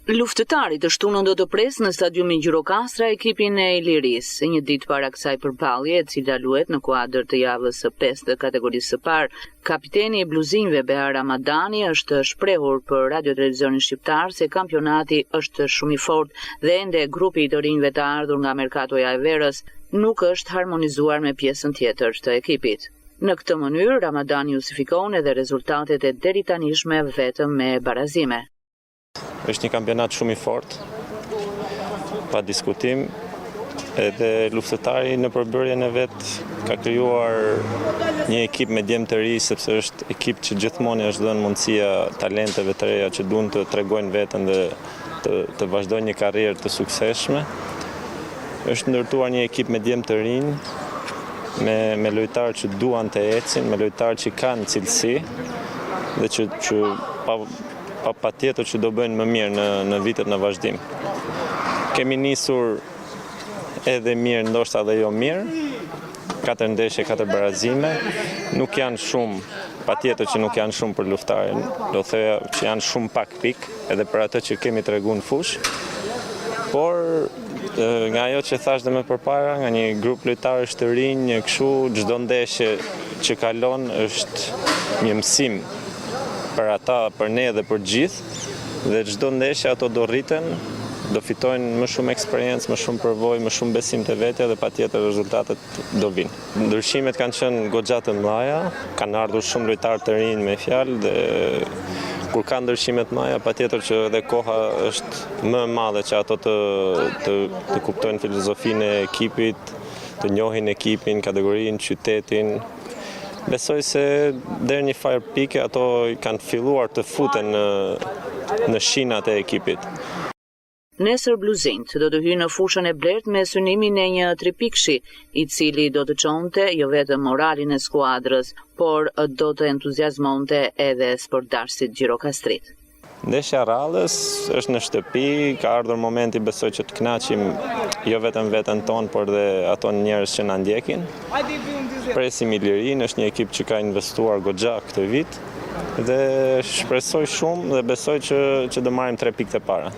Luftëtarit të shtunën do të presë në stadiumin Gjirokastra ekipin e Ilirisë, një ditë para kësaj përballje, e cila luhet në kuadër të javës së 5 të kategorisë së parë. Kapiteni i bluzinjve Behar Ramadani është shprehur për Radio Televizionin Shqiptar se kampionati është shumë i fortë dhe ende grupi i të rinjve të ardhur nga merkatoja e verës nuk është harmonizuar me pjesën tjetër të ekipit. Në këtë mënyrë, Ramadani justifikon edhe rezultatet e deritanishme vetëm me barazime. Është një kampionat shumë i fortë, pa diskutim, edhe luftëtari në përbërjen e vet ka krijuar një ekip me djemë të ri, sepse është ekip që gjithmonë është dhënë mundësia talenteve të reja që duan të tregojnë veten dhe të vazhdojnë një karrierë të suksesshme. Është ndërtuar një ekip me djemë të rinj, me lojtarë që duan të ecin, me lojtarë që kanë cilësi dhe që pa tjetër që do bëjnë më mirë në vitet në vazhdim. Kemi nisur edhe mirë, ndoshta edhe jo mirë, 4 ndeshje, 4 barazime, nuk janë shumë, pa tjetër që nuk janë shumë për luftarin, do thëja që janë shumë pak pikë, edhe për atë që kemi tregu në fush, por nga ajo që thash dhe më përpara, nga një grup lojtarësh të rinj, një kështu, çdo ndeshje që kalon është një mësim për ata, për ne dhe për gjithë, dhe çdo ndeshje ato do rriten, do fitojnë më shumë eksperiencë, më shumë përvojë, më shumë besim te vetja dhe patjetër rezultatet do vinë. Ndryshimet kanë qenë goxha të mëdha, kanë ardhur shumë lojtarë të rinj me fjalë dhe kur ka ndryshime të mëdha, patjetër që edhe koha është më e madhe që ato të kuptojnë filozofinë e ekipit, të njohin ekipin, kategorinë, qytetin. Besoj se deri një farë pike ato kanë filluar të futen në shinat e ekipit. Nesër bluzinjt do të hyjnë në fushën e blertë me synimin e një tripikshi, i cili do të çonte jo vetëm moralin e skuadrës, por do të entuziazmonte edhe sportdarësit gjirokastrit. Ndeshja rradhës është në shtëpi, ka ardhur momenti besoj që të kënaqim jo vetëm veten tonë, por dhe ato njerëz që na ndjekin. Presim Ilirinë, është një ekip që ka investuar goxha këtë vit dhe shpresoj shumë dhe besoj që do marrim 3 pikë të para.